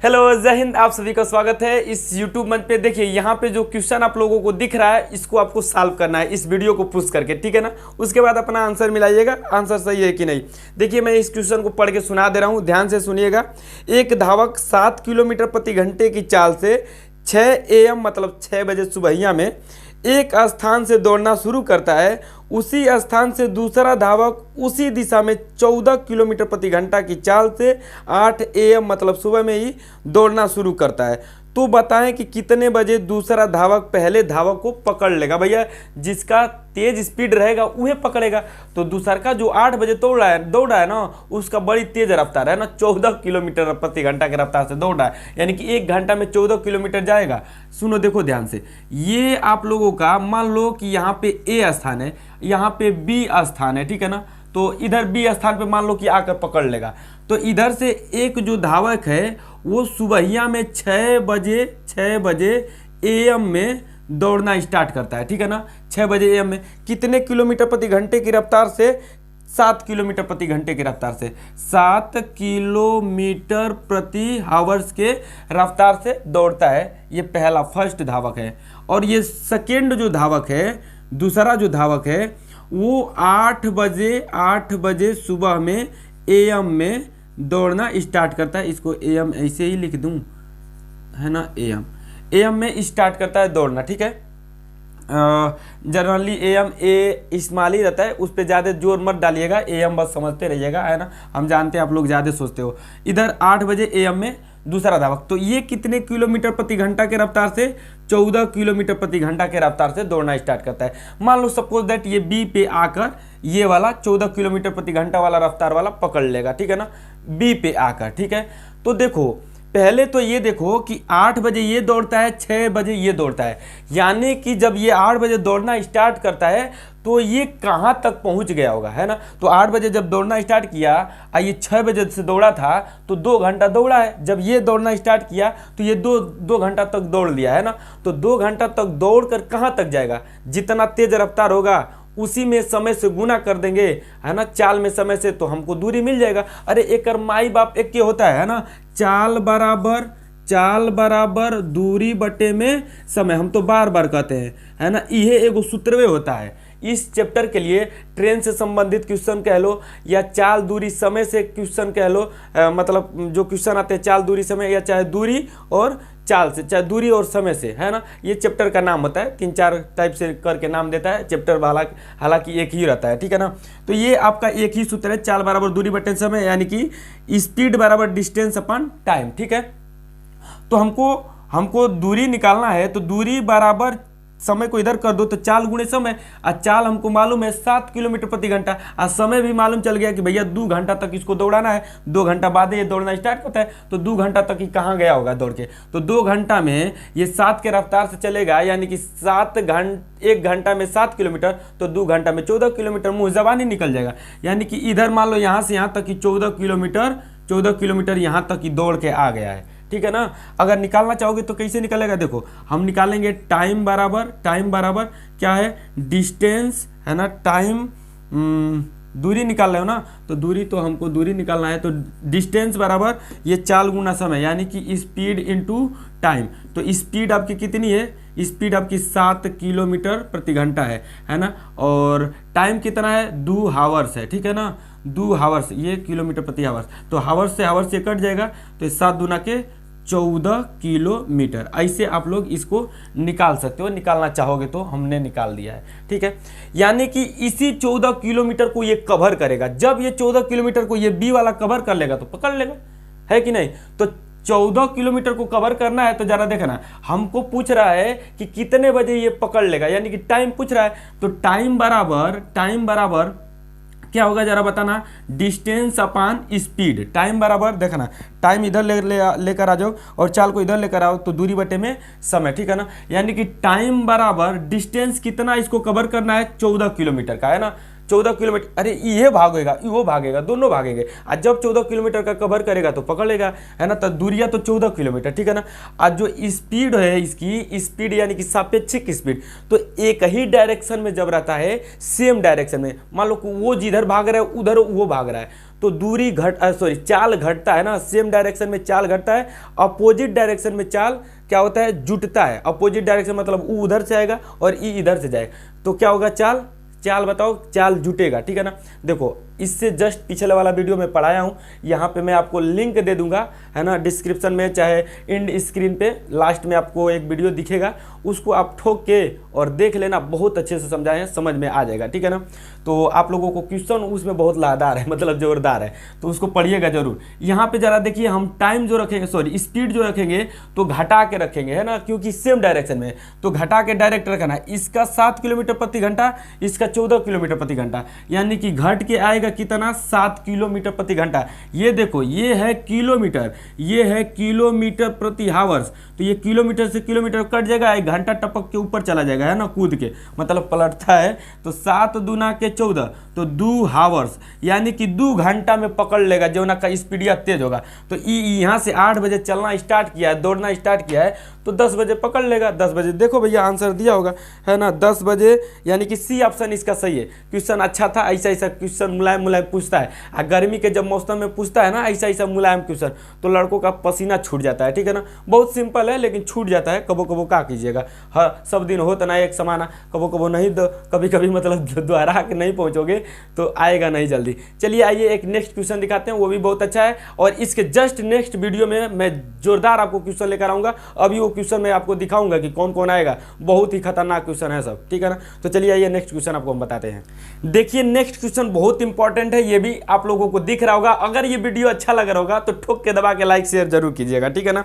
Hello जय हिंद, आप सभी का स्वागत है इस YouTube मंच पे। देखिए यहाँ पे जो क्वेश्चन आप लोगों को दिख रहा है इसको आपको सॉल्व करना है इस वीडियो को पुश करके, ठीक है ना। उसके बाद अपना आंसर मिलाइएगा, आंसर सही है कि नहीं। देखिए मैं इस क्वेश्चन को पढ़ के सुना दे रहा हूँ, ध्यान से सुनिएगा। एक धावक 7 किलोमीटर प्रति घंटे की चाल से 6 AM मतलब 6 बजे सुबहिया में एक स्थान से दौड़ना शुरू करता है। उसी स्थान से दूसरा धावक उसी दिशा में 14 किलोमीटर प्रति घंटा की चाल से 8 AM मतलब सुबह में ही दौड़ना शुरू करता है। तो बताएं कि कितने बजे दूसरा धावक पहले धावक को पकड़ लेगा। भैया जिसका तेज स्पीड रहेगा वह पकड़ेगा। तो दूसरा का जो 8 बजे दौड़ रहा है ना, उसका बड़ी तेज रफ्तार है ना, 14 किलोमीटर प्रति घंटा की रफ्तार से दौड़ रहा है, यानी कि 1 घंटा में 14 किलोमीटर जाएगा। सुनो देखो ध्यान से, ये आप लोगों का मान लो कि यहाँ पे ए स्थान है, यहाँ पे बी स्थान है, ठीक है ना। तो इधर बी स्थान पे मान लो कि आकर पकड़ लेगा। तो इधर से एक जो धावक है वो सुबहिया में 6 बजे AM में दौड़ना स्टार्ट करता है, ठीक है ना। 6 बजे AM में कितने किलोमीटर प्रति घंटे की रफ्तार से? 7 किलोमीटर प्रति घंटे की रफ्तार से, 7 किलोमीटर प्रति हावर्स के रफ्तार से दौड़ता है। ये पहला फर्स्ट धावक है। और ये सेकेंड जो धावक है, दूसरा जो धावक है वो 8 बजे सुबह में AM में दौड़ना स्टार्ट करता है। इसको AM ऐसे ही लिख दूं, है ना, AM में स्टार्ट करता है दौड़ना, ठीक है। जनरली AM ए स्मॉल ही रहता है, उस पर ज़्यादा जोर मत डालिएगा, AM बस समझते रहिएगा, है ना। हम जानते हैं आप लोग ज़्यादा सोचते हो। इधर 8 बजे AM में दूसरा धावक, तो ये कितने किलोमीटर प्रति घंटा के रफ्तार से? 14 किलोमीटर प्रति घंटा के रफ्तार से दौड़ना स्टार्ट करता है। मान लो सपोज दैट ये बी पे आकर ये वाला 14 किलोमीटर प्रति घंटा वाला रफ्तार वाला पकड़ लेगा, ठीक है ना, बी पे आकर, ठीक है। तो देखो पहले तो ये देखो कि 8 बजे ये दौड़ता है, 6 बजे ये दौड़ता है, यानी कि जब ये 8 बजे दौड़ना स्टार्ट करता है तो ये कहाँ तक पहुँच गया होगा, है ना। तो 8 बजे जब दौड़ना स्टार्ट किया और ये 6 बजे से दौड़ा था तो 2 घंटा दौड़ा है। जब ये दौड़ना स्टार्ट किया तो ये दो घंटा तक दौड़ लिया, है ना। तो 2 घंटा तक दौड़ कर कहाँ तक जाएगा? जितना तेज रफ्तार होगा उसी में समय से गुना कर देंगे, है ना, चाल में समय से, तो हमको दूरी मिल जाएगा। अरे एक माई बाप एक के होता है ना, चाल बराबर दूरी बटे में समय, हम तो बार बार कहते हैं, है ना। ये एगो सूत्रवे होता है। इस चैप्टर के लिए ट्रेन से संबंधित क्वेश्चन कह लो या चाल दूरी समय से क्वेश्चन कह लो, मतलब जो क्वेश्चन आते हैं चाल दूरी समय, या चाहे दूरी और चाल से, चाहे दूरी और समय से, है ना। ये चैप्टर का नाम होता है, 3-4 टाइप से करके नाम देता है चैप्टर, हालांकि एक ही रहता है, ठीक है ना। तो ये आपका एक ही सूत्र है, चाल बराबर दूरी बटे समय, यानी कि स्पीड बराबर डिस्टेंस अपॉन टाइम, ठीक है। तो हमको दूरी निकालना है, तो दूरी बराबर समय को इधर कर दो तो चाल गुणे समय, और चाल हमको मालूम है 7 किलोमीटर प्रति घंटा, और समय भी मालूम चल गया कि भैया 2 घंटा तक इसको दौड़ाना है। 2 घंटा बाद ये दौड़ना स्टार्ट करता है, तो 2 घंटा तक ही कहाँ गया होगा दौड़ के। तो 2 घंटा में ये 7 के रफ्तार से चलेगा, यानी कि 1 घंटा में 7 किलोमीटर, तो 2 घंटा में 14 किलोमीटर मुँह ज़बानी निकल जाएगा। यानी कि इधर मान लो यहाँ से यहाँ तक कि 14 किलोमीटर यहाँ तक ही दौड़ के आ गया है, ठीक है ना। अगर निकालना चाहोगे तो कैसे निकलेगा? देखो हम निकालेंगे टाइम बराबर क्या है? डिस्टेंस, है ना, टाइम, दूरी निकाल रहे हो ना, तो दूरी तो हमको दूरी निकालना है, तो डिस्टेंस बराबर ये चाल गुना समय, यानी कि स्पीड इनटू टाइम। तो स्पीड आपकी कितनी है? स्पीड आपकी 7 किलोमीटर प्रति घंटा है ना। और टाइम कितना है? 2 हावर्स है, ठीक है ना, 2 हावर्स, ये किलोमीटर प्रति हावर्स, तो हावर्स से हावर्स से कट जाएगा, तो 7 दूना के 14 किलोमीटर। ऐसे आप लोग इसको निकाल सकते हो, निकालना चाहोगे तो हमने निकाल दिया है, ठीक है। यानी कि इसी 14 किलोमीटर को ये कवर करेगा। जब ये 14 किलोमीटर को ये बी वाला कवर कर लेगा तो पकड़ लेगा, है कि नहीं। तो 14 किलोमीटर को कवर करना है, तो जरा देखना, हमको पूछ रहा है कि कितने बजे ये पकड़ लेगा, यानी कि टाइम पूछ रहा है। तो टाइम बराबर क्या होगा जरा बताना? Distance upon speed. टाइम बराबर देखना, टाइम इधर लेकर आ जाओ और चाल को इधर लेकर आओ, तो दूरी बटे में समय, ठीक है ना। यानी कि टाइम बराबर डिस्टेंस कितना इसको कवर करना है? 14 किलोमीटर का, है ना। 14 किलोमीटर, अरे ये भागेगा वो भागेगा, दोनों भागेंगे। आज जब 14 किलोमीटर का कवर करेगा तो पकड़ लेगा, है ना। तो दूरिया तो 14 किलोमीटर, ठीक है ना। आज जो स्पीड है इसकी स्पीड, यानी कि सापेक्षिक स्पीड, तो एक ही डायरेक्शन में जब रहता है, सेम डायरेक्शन में, मान लो वो जिधर भाग रहा है उधर वो भाग रहा है, तो दूरी चाल घटता है ना, सेम डायरेक्शन में चाल घटता है, अपोजिट डायरेक्शन में चाल क्या होता है, जुटता है। अपोजिट डायरेक्शन मतलब ऊ उधर से आएगा और ई इधर से जाएगा, तो क्या होगा, चाल बताओ, चाल जुटेगा, ठीक है ना। देखो इससे जस्ट पिछले वाला वीडियो में पढ़ाया हूँ, यहाँ पे मैं आपको लिंक दे दूंगा, है ना, डिस्क्रिप्शन में, चाहे इंड स्क्रीन पे लास्ट में आपको एक वीडियो दिखेगा, उसको आप ठोक के और देख लेना, बहुत अच्छे से समझाए हैं, समझ में आ जाएगा, ठीक है ना। तो आप लोगों को क्वेश्चन उसमें बहुत लादार है, मतलब जोरदार है, तो उसको पढ़िएगा जरूर। यहाँ पे जरा देखिए, हम टाइम जो रखेंगे, सॉरी स्पीड जो रखेंगे तो घटा के रखेंगे, है ना, क्योंकि सेम डायरेक्शन में, तो घटा के डायरेक्ट रखना है। इसका 7 किलोमीटर प्रति घंटा, इसका 14 किलोमीटर प्रति घंटा, यानी कि घट के आएगा कितना, 7 किलोमीटर प्रति घंटा। ये देखो, ये है किलोमीटर, ये है किलोमीटर प्रति हावर्स, तो ये किलोमीटर से किलोमीटर कट जाएगा, एक घंटा टपक के ऊपर चला जाएगा, है ना, कूद के, मतलब पलटता है। तो 7 दूना के 14, तो 2 हावर्स, यानी कि 2 घंटा में पकड़ लेगा, जो ना का स्पीडिया तेज होगा। तो यहाँ से 8 बजे चलना स्टार्ट किया है, दौड़ना स्टार्ट किया है, तो 10 बजे पकड़ लेगा। 10 बजे देखो भैया आंसर दिया होगा, है ना, 10 बजे, यानी कि सी ऑप्शन इसका सही है। क्वेश्चन अच्छा था, ऐसा ऐसा क्वेश्चन मुलायम मुलायम पूछता है, और गर्मी के जब मौसम में पूछता है ना ऐसा ऐसा मुलायम क्वेश्चन, तो लड़कों का पसीना छूट जाता है, ठीक है ना। बहुत सिंपल है लेकिन छूट जाता है, कबो कबो क्या कीजिएगा, हाँ सब दिन हो तो ना एक समाना, कबो कबो नहीं, तो कभी कभी मतलब दोहरा के नहीं पहुँचोगे तो आएगा नहीं जल्दी। चलिए आइए एक नेक्स्ट क्वेश्चन दिखाते हैं, वो भी बहुत अच्छा है, और इसके जस्ट नेक्स्ट वीडियो में मैं जोरदार आपको क्वेश्चन लेकर आऊँगा। अभी वो क्वेश्चन मैं आपको दिखाऊंगा कि कौन कौन आएगा, बहुत ही खतरनाक क्वेश्चन है सब, ठीक है ना। तो चलिए आइए नेक्स्ट क्वेश्चन आपको हम बताते हैं। देखिए नेक्स्ट क्वेश्चन बहुत इंपॉर्टेंट है, ये भी आप लोगों को दिख रहा होगा। अगर ये वीडियो अच्छा लग रहा होगा तो ठोक के दबा के लाइक शेयर जरूर कीजिएगा, ठीक है ना।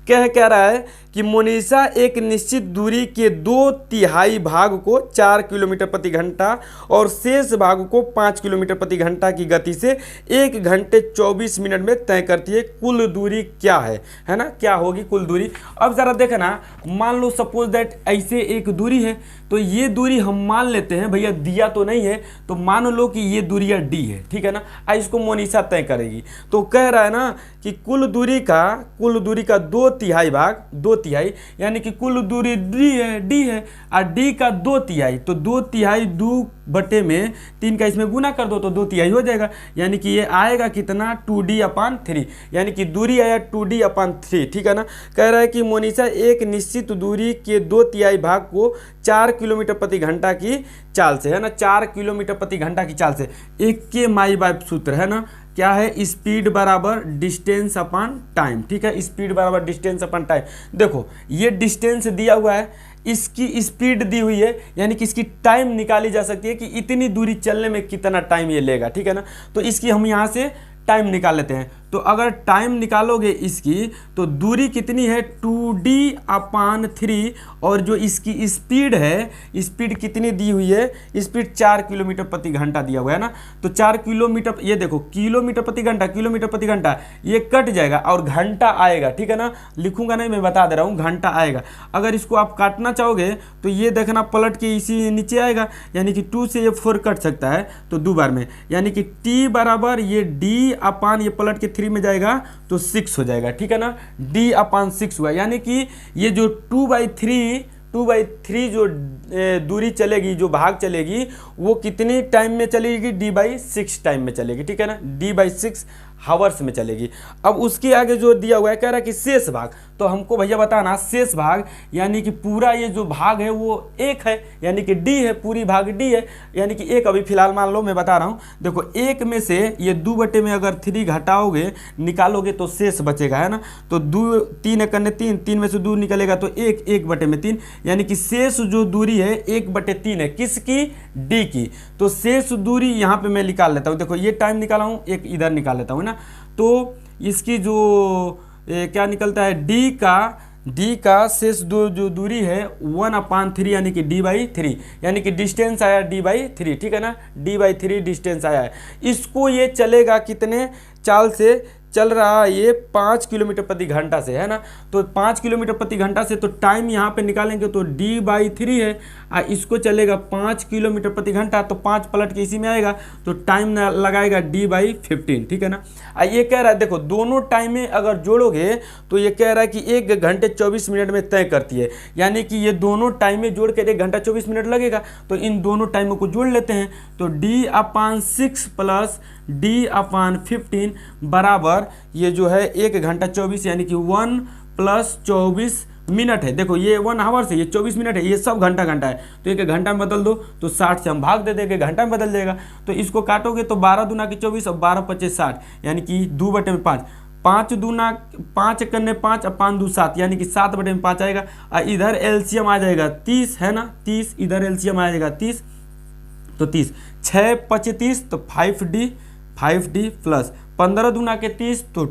कह रहा है कि मोनिशा एक निश्चित दूरी के 2/3 भाग को 4 किलोमीटर प्रति घंटा और शेष भाग को 5 किलोमीटर प्रति घंटा की गति से 1 घंटे 24 मिनट में तय करती है। कुल दूरी क्या है ना, क्या होगी कुल दूरी। अब जरा देखना, मान लो सपोज दैट ऐसे एक दूरी है, तो ये दूरी हम मान लेते हैं, भैया दिया तो नहीं है, तो मान लो कि ये दूरिया डी है, ठीक है ना। इसको मोनिशा तय करेगी, तो कह रहा है ना कि कुल दूरी का 2/3 भाग, 2/3, यानी कि कुल दूरी डी है और डी का 2/3, तो 2/3 2/3 का इसमें गुना कर दो तो 2/3 हो जाएगा, यानी कि ये आएगा कितना, 2D/3, यानी कि दूरी आया 2D/3, ठीक है ना। कह रहा है कि मोनिशा एक निश्चित दूरी के 2/3 भाग को 4 किलोमीटर प्रति घंटा की चाल से, है ना, 4 किलोमीटर प्रति घंटा की चाल से, एक के माई बाप सूत्र है ना, क्या है, स्पीड बराबर डिस्टेंस अपॉन टाइम, ठीक है, स्पीड बराबर डिस्टेंस अपॉन टाइम। देखो ये डिस्टेंस दिया हुआ है, इसकी स्पीड दी हुई है, यानी कि इसकी टाइम निकाली जा सकती है कि इतनी दूरी चलने में कितना टाइम ये लेगा, ठीक है ना। तो इसकी हम यहाँ से टाइम निकाल लेते हैं। तो अगर टाइम निकालोगे इसकी, तो दूरी कितनी है, 2D/3, और जो इसकी स्पीड है, स्पीड कितनी दी हुई है, स्पीड 4 किलोमीटर प्रति घंटा दिया हुआ है ना। तो 4 किलोमीटर, ये देखो किलोमीटर प्रति घंटा, किलोमीटर प्रति घंटा, ये कट जाएगा और घंटा आएगा, ठीक है ना। लिखूंगा नहीं, मैं बता दे रहा हूँ, घंटा आएगा। अगर इसको आप काटना चाहोगे तो ये देखना पलट के इसी नीचे आएगा, यानी कि 2 से ये 4 कट सकता है, तो 2 बार में, यानी कि T बराबर ये D/, ये पलट के 3 में जाएगा तो 6 हो जाएगा, ठीक है ना। D/6 हुआ, यानी कि ये जो 2/3 जो दूरी चलेगी, जो भाग चलेगी, वो कितनी टाइम में चलेगी, D/6 टाइम में चलेगी, ठीक है ना, D/6 हावर्स में चलेगी। अब उसके आगे जो दिया हुआ है, कह रहा है कि शेष भाग, तो हमको भैया बताना शेष भाग, यानी कि पूरा ये जो भाग है वो 1 है, यानी कि D है, पूरी भाग D है, यानी कि 1 अभी फिलहाल मान लो मैं बता रहा हूँ। देखो 1 में से ये 2 में अगर 3 घटाओगे, निकालोगे तो शेष बचेगा, है ना। तो 3 × 3 में से 2 निकलेगा तो 1/3, यानी कि शेष जो दूरी है 1/3 है, किसकी, D की। तो शेष दूरी यहाँ पे मैं निकाल लेता हूँ। देखो ये टाइम निकाला हूँ, एक इधर निकाल लेता हूँ ना, तो इसकी जो क्या निकलता है, D का शेष जो दूरी है 1/3, यानी कि D/3, यानी कि डिस्टेंस आया D/3, ठीक है ना, D/3 डिस्टेंस आया है। इसको ये चलेगा कितने चाल से चल रहा है, ये 5 किलोमीटर प्रति घंटा से, है ना। तो 5 किलोमीटर प्रति घंटा से, तो टाइम यहाँ पे निकालेंगे तो D/3 है, और इसको चलेगा 5 किलोमीटर प्रति घंटा, तो 5 पलट के इसी में आएगा, तो टाइम लगाएगा D/15, ठीक है ना। ये कह रहा है, देखो दोनों टाइमें अगर जोड़ोगे तो ये कह रहा है कि 1 घंटे 24 मिनट में तय करती है, यानी कि ये दोनों टाइमें जोड़ कर 1 घंटा 24 मिनट लगेगा। तो इन दोनों टाइमों को जोड़ लेते हैं, तो D/6 प्लस D/15 बराबर ये जो है 1 घंटा 24 यानी कि 1 + 24 मिनट है। देखो ये 1 आवर्स है, ये 24 मिनट है, ये सब घंटा घंटा है। तो एक घंटा में बदल दो तो 60 से हम भाग दे देंगे, घंटा में बदल जाएगा। तो इसको काटोगे तो 12 दूना की 24 और 12 × 25 60 यानी कि 2/5। 5 दूना 5 कन्ने 5 और 5 दूना 7 यानी कि 7/5 आएगा। और इधर एलसीएम आ जाएगा 30 है ना, 30 इधर एलसीएम आ जाएगा 30, तो 30 6 × 25 तो 5D प्लस 15 दूना के 30 तो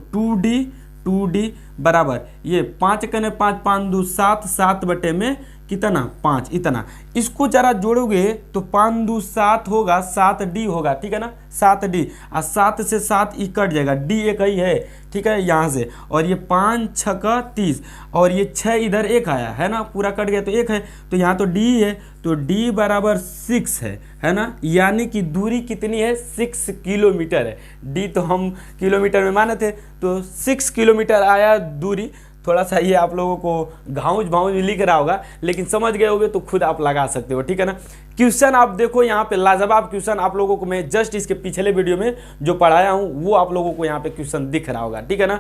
2D बराबर ये 5 कने 5 5 2 7 7 बटे में कितना 5 इतना। इसको जरा जोड़ोगे तो 5 2 7 होगा, 7D होगा, ठीक है ना, 7D। और 7 से 7 ई कट जाएगा, D एक ही है, ठीक है यहाँ से। और ये 5 × 6 = 30 और ये 6 इधर 1 आया है ना, पूरा कट गया तो 1 है, तो यहाँ तो D है, तो D बराबर 6 है ना। यानी कि दूरी कितनी है 6 किलोमीटर है। D तो हम किलोमीटर में माने थे, तो 6 किलोमीटर आया दूरी। थोड़ा सा ये आप लोगों को घाउज लिख रहा होगा, लेकिन समझ गए होगे तो खुद आप लगा सकते हो, ठीक है ना। क्वेश्चन आप देखो यहाँ पे लाजवाब क्वेश्चन आप लोगों को मैं जस्ट इसके पिछले वीडियो में जो पढ़ाया हूँ वो आप लोगों को यहाँ पे क्वेश्चन दिख रहा होगा, ठीक है ना।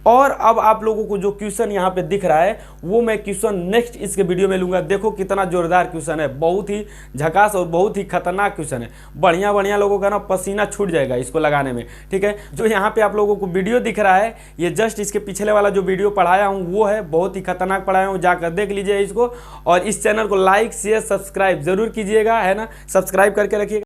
और अब आप लोगों को जो क्वेश्चन यहाँ पे दिख रहा है वो मैं क्वेश्चन नेक्स्ट इसके वीडियो में लूंगा। देखो कितना जोरदार क्वेश्चन है, बहुत ही झकास और बहुत ही खतरनाक क्वेश्चन है। बढ़िया लोगों का ना पसीना छूट जाएगा इसको लगाने में, ठीक है। जो यहाँ पे आप लोगों को वीडियो दिख रहा है ये जस्ट इसके पिछले वाला जो वीडियो पढ़ाया हूँ वो है, बहुत ही खतरनाक पढ़ाया हूँ, जाकर देख लीजिए इसको। और इस चैनल को लाइक शेयर सब्सक्राइब जरूर कीजिएगा, है ना, सब्सक्राइब करके रखिएगा।